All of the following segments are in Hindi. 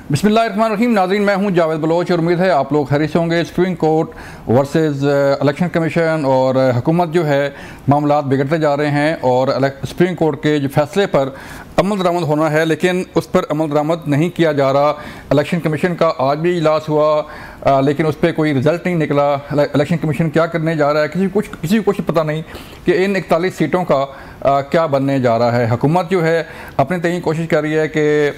बिस्मिल्लाहिर्रहमानिर्रहीम। नाज़रीन, मैं हूं जावेद बलोच और उम्मीद है आप लोग खैरियत से होंगे। Supreme court versus election commission और हुकूमत जो है मामलात बिगड़ते जा रहे हैं और सुप्रीम कोर्ट के जो फैसले पर अमल दरामद होना है, लेकिन उस पर अमल दरामद नहीं किया जा रहा। इलेक्शन कमीशन का आज भी इजलास हुआ लेकिन उस पर कोई रिज़ल्ट नहीं निकला। इलेक्शन कमीशन क्या करने जा रहा है किसी को कुछ पता नहीं कि इन 41 सीटों का क्या बनने जा रहा है। हुकूमत जो है अपने तय कोशिश कर रही है कि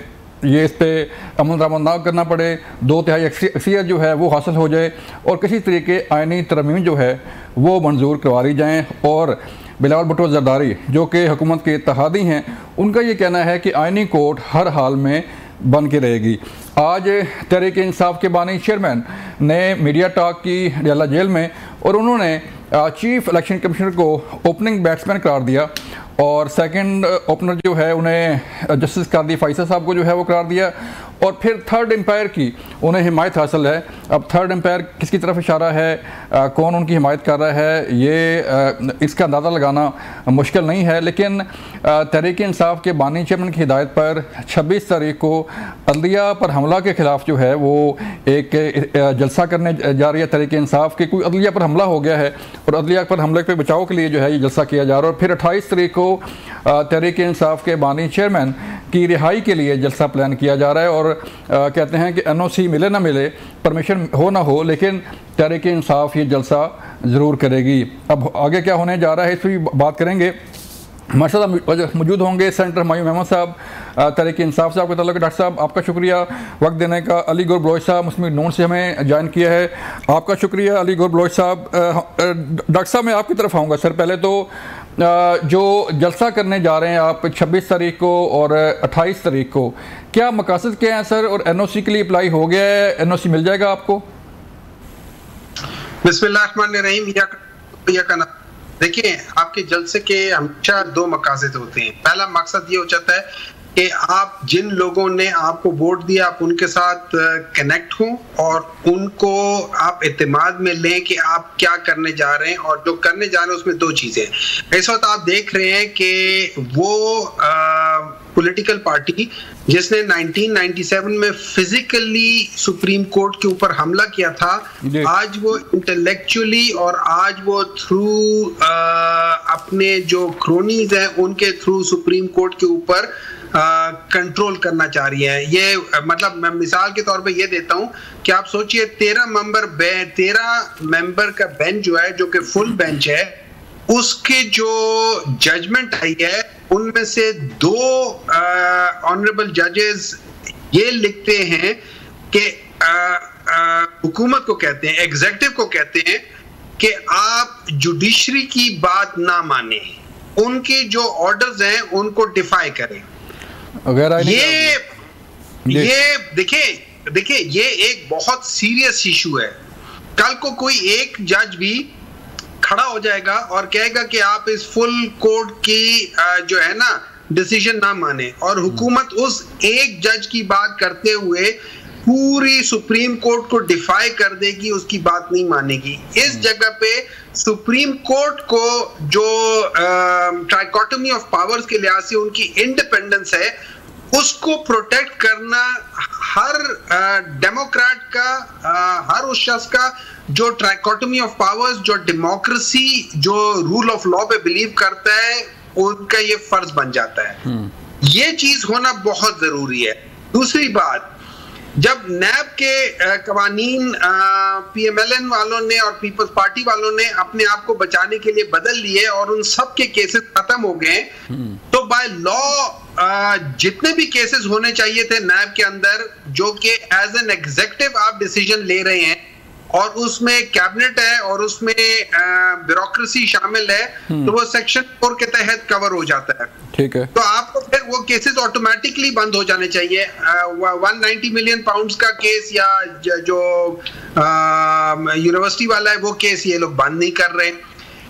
ये इस पर अमल दरामद ना करना पड़े, 2/3 अक्सरियत जो है वो हासिल हो जाए और किसी तरीके आइनी तरमीम जो है वो मंजूर करवा दी जाएँ। और बिलावल भुट्टो जरदारी जो कि हुकूमत के इत्तेहादी हैं, उनका ये कहना है कि आइनी कोर्ट हर हाल में बन के रहेगी। आज तहरीक इंसाफ के बानी चेयरमैन ने मीडिया टॉक की डयाला जेल में और उन्होंने चीफ इलेक्शन कमिश्नर को ओपनिंग बैट्समैन करार दिया और सेकंड ओपनर जो है उन्हें जस्टिस कादी फाइसा साहब को जो है वो करार दिया और फिर थर्ड एम्पायर की उन्हें हिमायत हासिल है। अब थर्ड एम्पायर किसकी तरफ इशारा है, कौन उनकी हिमायत कर रहा है, ये इसका अंदाज़ा लगाना मुश्किल नहीं है। लेकिन तहरीक इंसाफ के बानी चेयरमैन की हिदायत पर 26 तारीख को अदलिया पर हमला के ख़िलाफ़ जो है वो एक जलसा करने जा रही है तहरीक इंसाफ के। कोई अदलिया पर हमला हो गया है और अदलिया पर हमले के बचाव के लिए जो है ये जलसा किया जा रहा है। और फिर 28 तारीख को तहरीक इंसाफ के बानी चेयरमैन की रिहाई के लिए जलसा प्लान किया जा रहा है और कहते हैं कि NOC मिले ना मिले, परमिशन हो ना हो, लेकिन तहरीक इंसाफ ये जलसा ज़रूर करेगी। अब आगे क्या होने जा रहा है इस पर भी बात करेंगे। हमारे साथ मौजूद होंगे सेंटर हुमायूं अहमद साहब, तहरीक इंसाफ से आपका ताल्लुक है। डॉक्टर साहब आपका शुक्रिया वक्त देने का। अली गौर बलोच साहब मुस्लिम लीग नून से हमें ज्वाइन किया है, आपका शुक्रिया अली गौर बलोच साहब। डॉक्टर साहब मैं आपकी तरफ आऊँगा। सर पहले तो जो जलसा करने जा रहे हैं आप 26 तारीख को और 28 तारीख को, क्या मकासद क्या है सर? और NOC के लिए अप्लाई हो गया है, NOC मिल जाएगा आपको? बिस्मिल्लाहिर्रहमानिर्रहीम। देखिए, आपके जलसे के हमेशा दो मकासद होते हैं। पहला मकसद ये हो जाता है कि आप जिन लोगों ने आपको वोट दिया आप उनके साथ कनेक्ट हों और उनको आप एतमाद में लें कि आप क्या करने जा रहे हैं। और जो करने जा रहे हैं उसमें दो चीजें। इस वक्त आप देख रहे हैं कि वो पॉलिटिकल पार्टी जिसने 1997 में फिजिकली सुप्रीम कोर्ट के ऊपर हमला किया था, आज वो इंटेलेक्चुअली और आज वो थ्रू अपने जो क्रोनीज हैं उनके थ्रू सुप्रीम कोर्ट के ऊपर कंट्रोल करना चाह रही है। ये मतलब मैं मिसाल के तौर पे ये देता हूं कि आप सोचिए 13 मेंबर का बेंच जो है, जो कि फुल बेंच है, उसके जो जजमेंट आई है उनमें से 2 ऑनरेबल जजेस ये लिखते हैं कि हुकूमत को कहते हैं, एग्जीक्यूटिव को कहते हैं कि आप जुडिशरी की बात ना माने, उनके जो ऑर्डर्स हैं उनको डिफाई करें। ये देखिए ये एक बहुत सीरियस इशू है। कल को कोई एक जज भी खड़ा हो जाएगा और कहेगा कि आप इस फुल कोर्ट की जो है ना डिसीजन ना माने, और हुकूमत उस एक जज की बात करते हुए पूरी सुप्रीम कोर्ट को डिफाई कर देगी, उसकी बात नहीं मानेगी। इस जगह पे सुप्रीम कोर्ट को जो ट्राइकोटोमी ऑफ पावर्स के लिहाज से उनकी इंडिपेंडेंस है उसको प्रोटेक्ट करना हर डेमोक्रेट का, हर उस शख्स का जो ट्राइकोटोमी ऑफ पावर्स, जो डेमोक्रेसी, जो रूल ऑफ लॉ पे बिलीव करता है, उनका ये फर्ज बन जाता है। ये चीज होना बहुत जरूरी है। दूसरी बात, जब नैब के कवानीन PMLN वालों ने और पीपल्स पार्टी वालों ने अपने आप को बचाने के लिए बदल लिए और उन सब के केसेस खत्म हो गए, तो बाय लॉ जितने भी केसेस होने चाहिए थे नैब के अंदर, जो कि एज एन एग्जीक्यूटिव आप डिसीजन ले रहे हैं और उसमें कैबिनेट है और उसमें ब्यूरोक्रेसी शामिल है, तो वो सेक्शन 4 के तहत कवर हो जाता है। ठीक है, तो आपको फिर वो केसेस ऑटोमेटिकली बंद हो जाने चाहिए। 190 मिलियन पाउंड्स का केस या जो यूनिवर्सिटी वाला है वो केस ये लोग बंद नहीं कर रहे।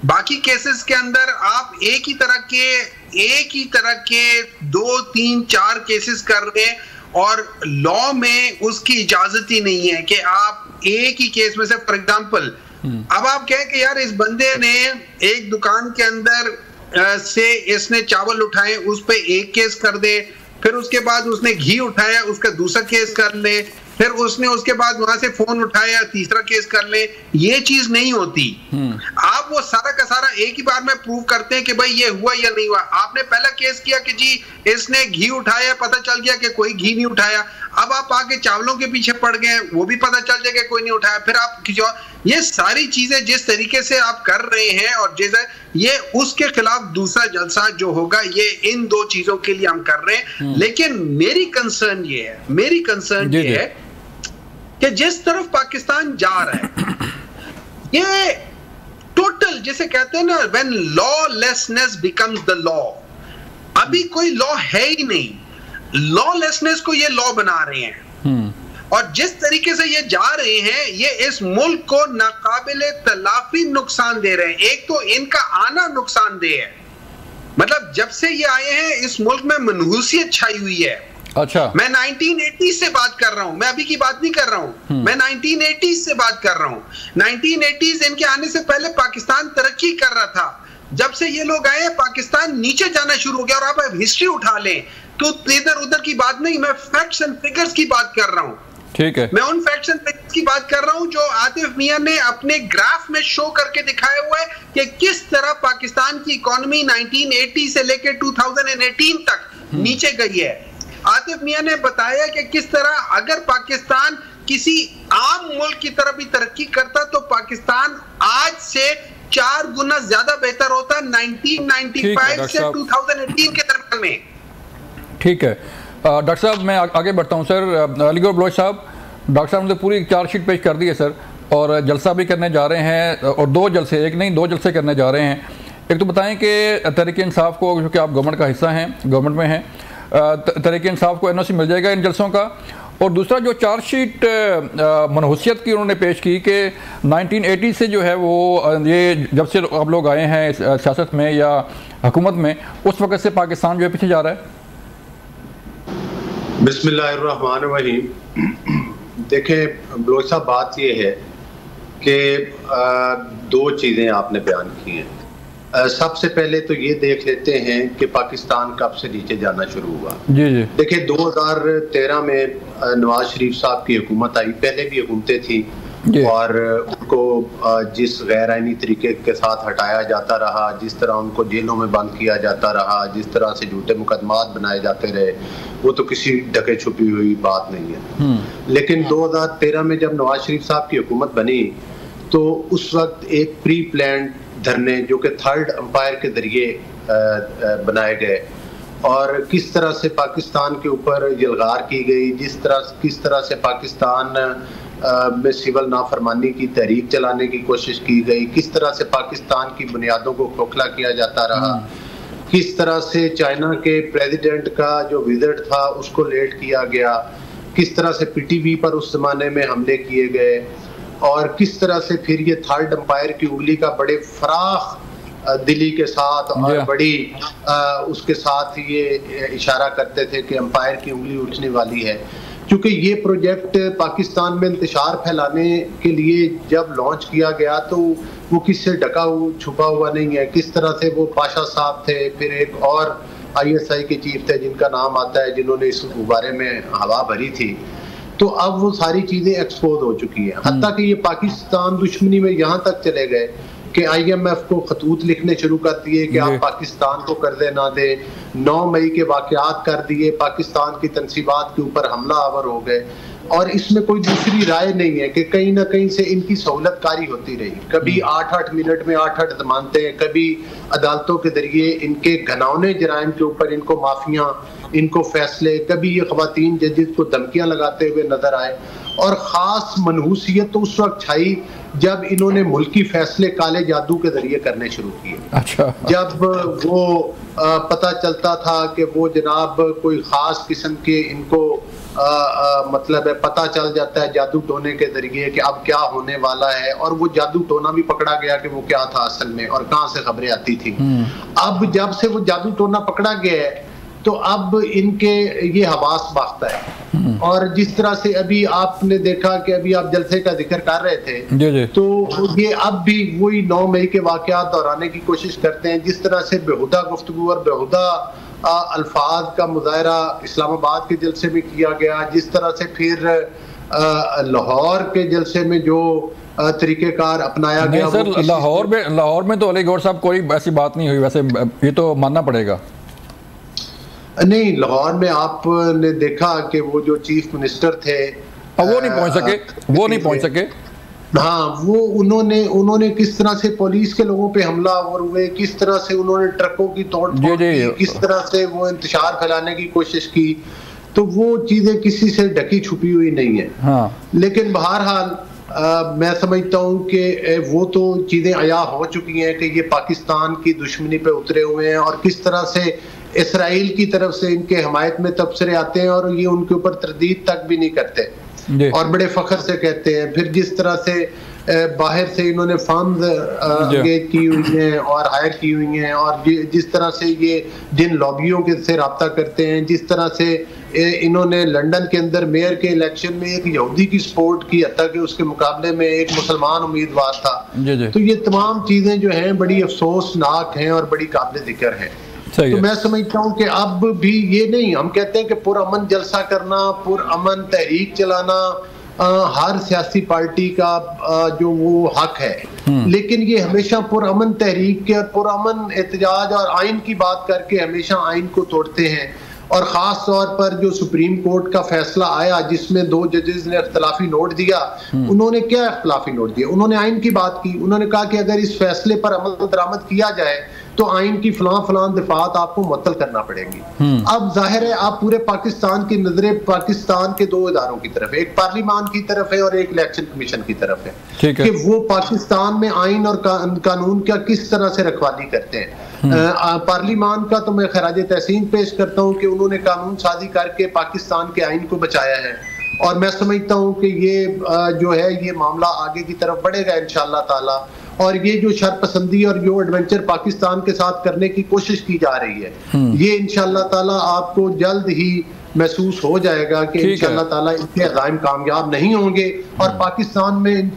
बाकी केसेस के अंदर आप एक ही तरह के 2, 3, 4 केसेस कर रहे हैं और लॉ में उसकी इजाजत ही नहीं है कि आप एक ही केस में से, फॉर एग्जांपल अब आप कहें कि यार इस बंदे ने एक दुकान के अंदर से इसने चावल उठाए, उस पे एक केस कर दे, फिर उसके बाद उसने घी उठाया, उसका दूसरा केस कर ले, फिर उसने उसके बाद वहां से फोन उठाया, तीसरा केस कर ले। ये चीज नहीं होती। आप वो सारा का सारा एक ही बार में प्रूव करते हैं कि भाई ये हुआ या नहीं हुआ। आपने पहला केस किया कि जी इसने घी उठाया, पता चल गया कि कोई घी नहीं उठाया। अब आप आके चावलों के पीछे पड़ गए, वो भी पता चल जाएगा कोई नहीं उठाया। फिर आप किसी और, ये सारी चीजें जिस तरीके से आप कर रहे हैं और जैसे ये उसके खिलाफ दूसरा जलसा जो होगा, ये इन दो चीजों के लिए हम कर रहे हैं। लेकिन मेरी कंसर्न ये है कि जिस तरफ पाकिस्तान जा रहा है, ये टोटल जिसे कहते हैं ना, when lawlessness becomes the law. अभी कोई लॉ है ही नहीं, लॉलेसनेस को ये लॉ बना रहे हैं। और जिस तरीके से ये जा रहे हैं, ये इस मुल्क को नाकाबिले तलाफी नुकसान दे रहे हैं। एक तो इनका आना नुकसानदेह है, मतलब जब से ये आए हैं इस मुल्क में मनहूसियत छाई हुई है। अच्छा, मैं 1980 से बात कर रहा हूं, मैं अभी की बात नहीं कर रहा हूं, मैं 1980 से बात कर रहा हूं। 1980 इनके आने से पहले पाकिस्तान तरक्की कर रहा था। जब से ये लोग आए, पाकिस्तान नीचे जाना शुरू हो गया। और आप हिस्ट्री उठा लें तो इधर उधर की बात नहीं, मैं फैक्ट्स एंड फिगर्स की बात कर रहा हूं। ठीक है, मैं उन फैक्ट्स एंड फिगर्स की बात कर रहा हूं जो आतिफ मियां ने अपने ग्राफ में शो करके दिखाया हुआ है कि किस तरह पाकिस्तान की इकोनॉमी 1980 से लेकर 2018 तक नीचे गई है। आतिफ मियां ने बताया कि किस तरह अगर पाकिस्तान किसी आम मुल्क की तरह भी तरक्की करता तो पाकिस्तान आज से 4 गुना ज्यादा बेहतर होता 1995 से 2018 के दरमियान में। ठीक है डॉक्टर साहब, मैं आगे बढ़ता हूं सर। अलीगढ़ बलोच साहब, डॉक्टर साहब ने पूरी चार्जशीट पेश कर दी है सर, और जलसा भी करने जा रहे हैं, और 2 जलसे, एक नहीं 2 जलसे करने जा रहे हैं। एक तो बताएं कि तहरीक-ए-इंसाफ को, क्योंकि आप गवर्नमेंट का हिस्सा हैं, गवर्नमेंट में हैं, तहरीक-ए-इंसाफ को NOC मिल जाएगा इन जलसों का। और दूसरा जो चार्जशीट मनहूसियत की उन्होंने पेश की कि 1980 से जो है वो ये जब से आप लोग आए हैं सियासत में या हुकूमत में, उस वक्त से पाकिस्तान जो है पीछे जा रहा है। बिस्मिल्लाहिर्रहमानिर्रहीम। देखें बलोच साहब, बात ये है कि 2 चीज़ें आपने बयान की हैं। सबसे पहले तो ये देख लेते हैं कि पाकिस्तान कब से नीचे जाना शुरू हुआ। जी जी, देखिए 2013 में नवाज शरीफ साहब की हुकूमत आई, पहले भी हुकूमतें थी, और उनको जिस गैर आईनी तरीके के साथ हटाया जाता रहा, जिस तरह उनको जेलों में बंद किया जाता रहा, जिस तरह से झूठे मुकदमात बनाए जाते रहे, वो तो किसी ढके छुपी हुई बात नहीं है। लेकिन 2013 में जब नवाज शरीफ साहब की हुकूमत बनी तो उस वक्त एक प्री प्लान्ड धरने जो कि थर्ड अंपायर के जरिए बनाए गए, और किस तरह से पाकिस्तान के ऊपर यलगार की गई, किस तरह से पाकिस्तान में सिविल नाफरमानी की तहरीक चलाने की कोशिश की गई, किस तरह से पाकिस्तान की बुनियादों को खोखला किया जाता रहा, किस तरह से चाइना के प्रेसिडेंट का जो विजिट था उसको लेट किया गया, किस तरह से PTV पर उस जमाने में हमले किए गए, और किस तरह से फिर ये थर्ड अंपायर की उंगली का बड़े फराख दिली के साथ और बड़ी उसके साथ ये इशारा करते थे कि अंपायर की उंगली उठने वाली है। क्योंकि ये प्रोजेक्ट पाकिस्तान में इंतशार फैलाने के लिए जब लॉन्च किया गया तो वो किससे ढका छुपा हुआ नहीं है। किस तरह से वो पाशा साहब थे, फिर एक और ISI के चीफ थे जिनका नाम आता है, जिन्होंने इस बारे में हवा भरी थी। तो अब वो सारी चीजें एक्सपोज हो चुकी हैं, हत्ता कि ये पाकिस्तान दुश्मनी में यहाँ तक चले गए कि IMF को खतूत लिखने शुरू कर दिए कि आप पाकिस्तान को कर्जे ना दे। 9 मई के वाकयात कर दिए, पाकिस्तान की तनसीबात के ऊपर हमला आवर हो गए, और इसमें कोई दूसरी राय नहीं है कि कहीं ना कहीं से इनकी सहूलतकारी होती रही। कभी 8-8 मिनट में 8-8 जमानतें, कभी अदालतों के जरिए इनके घनावने जराइम के ऊपर इनको माफिया, इनको फैसले, कभी ये खवातीन जजेस को धमकियां लगाते हुए नजर आए। और ख़ास मनहूसियत तो उस वक्त छाई जब इन्होंने मुल्की फैसले काले जादू के जरिए करने शुरू किए। अच्छा, जब वो पता चलता था कि वो जनाब कोई ख़ास किस्म के इनको मतलब है पता चल जाता है जादू टोने के जरिए कि अब क्या होने वाला है, और वो जादू टोना भी पकड़ा गया कि वो क्या था असल में और कहाँ से खबरें आती थी। अब जब से वो जादू टोना पकड़ा गया है तो अब इनके ये हवास बाख्ता है। और जिस तरह से अभी आपने देखा कि अभी आप जलसे का जिक्र कर रहे थे, तो ये अब भी वही 9 मई के वाकयात दोहराने की कोशिश करते हैं। जिस तरह से बेहुदा गुफ्तगू और बेहुदा अल्फाज का मुजाहरा इस्लामाबाद के जलसे में किया गया, जिस तरह से फिर लाहौर के जलसे में जो तरीकेकार अपनाया गया। सर लाहौर में तो अली गौर साहब कोई ऐसी बात नहीं हुई, वैसे ये तो मानना पड़ेगा। नहीं, लाहौर में आपने देखा कि वो जो चीफ मिनिस्टर थे वो नहीं पहुंच सके। हाँ, वो उन्होंने किस तरह से पुलिस के लोगों पे हमलावर हुए, किस तरह से उन्होंने ट्रकों की तोड़फोड़ की, किस तरह से वो इंतशार फैलाने की कोशिश की, तो वो चीजें किसी से ढकी छुपी हुई नहीं है। हाँ। लेकिन बहरहाल मैं समझता हूँ कि वो तो चीजें अया हो चुकी हैं कि ये पाकिस्तान की दुश्मनी पे उतरे हुए हैं, और किस तरह से इसराइल की तरफ से इनके हमायत में तबसरे आते हैं और ये उनके ऊपर तरदीद तक भी नहीं करते और बड़े फख्र से कहते हैं। फिर जिस तरह से बाहर से इन्होंने फंड एंगेज की हुई हैं और हायर की हुई हैं, और जिस तरह से ये जिन लॉबियों के से रब्ता करते हैं, जिस तरह से इन्होंने लंदन के अंदर मेयर के इलेक्शन में एक यहूदी की सपोर्ट की, हत्ता कि उसके मुकाबले में एक मुसलमान उम्मीदवार था। तो ये तमाम चीजें जो हैं बड़ी अफसोसनाक हैं और बड़ी काबिल जिक्र हैं। तो मैं समझता हूँ कि अब भी ये नहीं, हम कहते हैं कि पुरअमन जलसा करना, पुरअमन तहरीक चलाना हर सियासी पार्टी का जो वो हक है, लेकिन ये हमेशा पुरअमन तहरीक के और पुरअमन एहतजाज और आइन की बात करके हमेशा आइन को तोड़ते हैं। और ख़ास तौर पर जो सुप्रीम कोर्ट का फैसला आया जिसमें 2 जजेस ने इख्तलाफी नोट दिया, उन्होंने क्या इख्तलाफी नोट दिया? उन्होंने आइन की बात की। उन्होंने कहा कि अगर इस फैसले पर अमल दरामद किया जाए तो आइन की फलां दिफात आपको मुअत्तल करना पड़ेगी। अब जाहिर है आप पूरे पाकिस्तान की नजरें पाकिस्तान के 2 इदारों की तरफ है, एक पार्लिमान की तरफ है और एक इलेक्शन कमीशन की तरफ है कि वो पाकिस्तान में आइन और कानून का किस तरह से रखवाली करते हैं। पार्लिमान का तो मैं खराज तहसीन पेश करता हूँ कि उन्होंने कानून साजी करके पाकिस्तान के आइन को बचाया है, और मैं समझता हूँ कि ये जो है ये मामला आगे की तरफ बढ़ेगा इंशाअल्लाह ताला। और ये जो शरपसंदी और जो एडवेंचर पाकिस्तान के साथ करने की कोशिश की जा रही है, ये इंशाअल्लाह ताला आपको जल्द ही महसूस हो जाएगा कि इंशाअल्लाह ताला इनके अज़ाइम कामयाब नहीं होंगे और पाकिस्तान में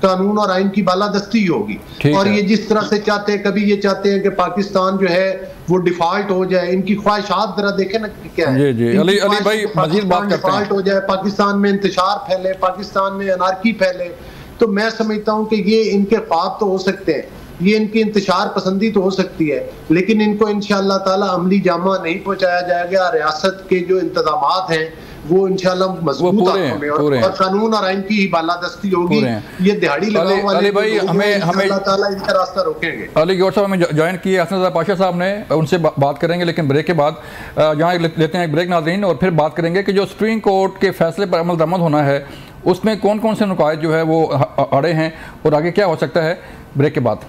कानून और आइन की बालादस्ती होगी। और ये जिस तरह से चाहते हैं, कभी ये चाहते हैं कि पाकिस्तान जो है वो डिफॉल्ट हो जाए, इनकी ख्वाहिशात जरा देखें ना क्या है। अली भाई मजीद बात करते हैं। डिफॉल्ट हो जाए, पाकिस्तान में इंतशार फैले, पाकिस्तान में अनार्की फैले, तो मैं समझता हूँ कि ये इनके ख्वाब तो हो सकते हैं, ये इनकी इंतशार पसंदी तो हो सकती है, लेकिन इनको इंशाअल्लाह ताला अमली जामा नहीं पहुंचाया जाएगा। रियासत के जो इंतजामात हैं वो इंशाअल्लाह मजबूत और कानून और आइन की ही बालादस्ती होगी। ये दिहाड़ी लगाने वाले भाई हमें अल्लाह ताला इनका रास्ता रोकेंगे। अली गौर साहब हमें ज्वाइन किए हसन पाशा साहब ने, उनसे बात करेंगे लेकिन ब्रेक के बाद। जहाँ लेते हैं एक ब्रेक नाज़रीन, और फिर बात करेंगे कि जो सुप्रीम कोर्ट के फैसले पर अमल दरामद होना है उसमें कौन कौन से नुकात जो है वो अड़े हैं और आगे क्या हो सकता है, ब्रेक के बाद।